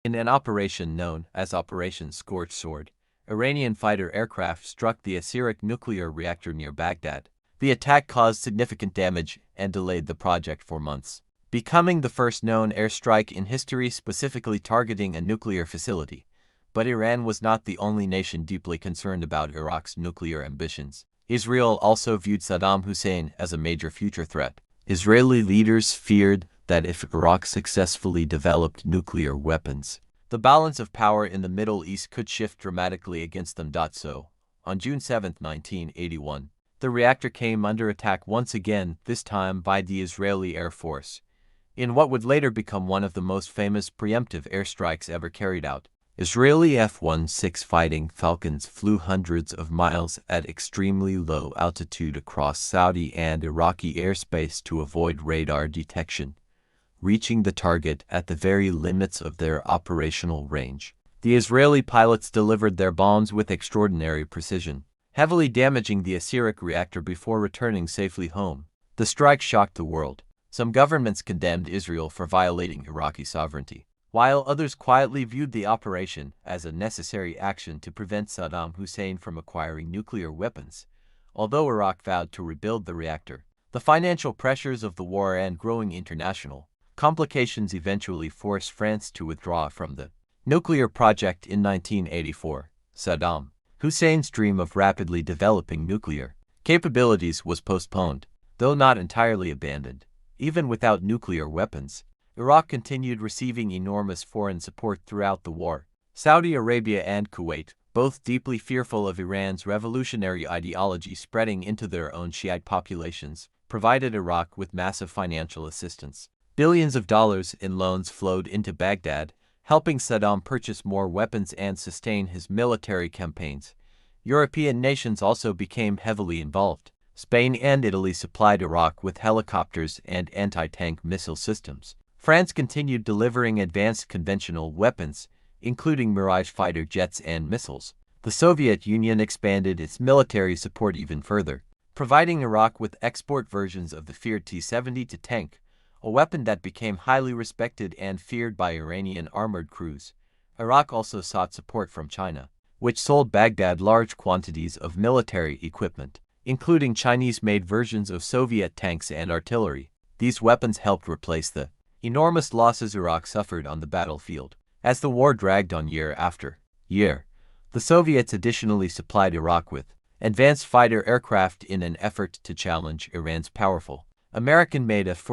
In an operation known as Operation Scorch, Iranian fighter aircraft struck the Airstrike nuclear reactor near Baghdad. The attack caused significant damage and delayed the project for months, becoming the first known airstrike in history specifically targeting a nuclear facility. But Iran was not the only nation deeply concerned about Iraq's nuclear ambitions. Israel also viewed Saddam Hussein as a major future threat. Israeli leaders feared that if Iraq successfully developed nuclear weapons, the balance of power in the Middle East could shift dramatically against them. So, on June 7, 1981, the reactor came under attack once again, this time by the Israeli Air Force, in what would later become one of the most famous preemptive airstrikes ever carried out. Israeli F-16 fighting Falcons flew hundreds of miles at extremely low altitude across Saudi and Iraqi airspace to avoid radar detection, reaching the target at the very limits of their operational range. The Israeli pilots delivered their bombs with extraordinary precision, heavily damaging the Airstrike reactor before returning safely home. The strike shocked the world. Some governments condemned Israel for violating Iraqi sovereignty, while others quietly viewed the operation as a necessary action to prevent Saddam Hussein from acquiring nuclear weapons. Although Iraq vowed to rebuild the reactor, the financial pressures of the war and growing international complications eventually forced France to withdraw from the nuclear project in 1984. Saddam Hussein's dream of rapidly developing nuclear capabilities was postponed, though not entirely abandoned. Even without nuclear weapons, Iraq continued receiving enormous foreign support throughout the war. Saudi Arabia and Kuwait, both deeply fearful of Iran's revolutionary ideology spreading into their own Shiite populations, provided Iraq with massive financial assistance. Billions of dollars in loans flowed into Baghdad, helping Saddam purchase more weapons and sustain his military campaigns. European nations also became heavily involved. Spain and Italy supplied Iraq with helicopters and anti-tank missile systems. France continued delivering advanced conventional weapons, including Mirage fighter jets and missiles. The Soviet Union expanded its military support even further, providing Iraq with export versions of the feared T-70 tank, a weapon that became highly respected and feared by Iranian armored crews. Iraq also sought support from China, which sold Baghdad large quantities of military equipment, including Chinese-made versions of Soviet tanks and artillery. These weapons helped replace the enormous losses Iraq suffered on the battlefield. As the war dragged on year after year, the Soviets additionally supplied Iraq with advanced fighter aircraft in an effort to challenge Iran's powerful American-made F-14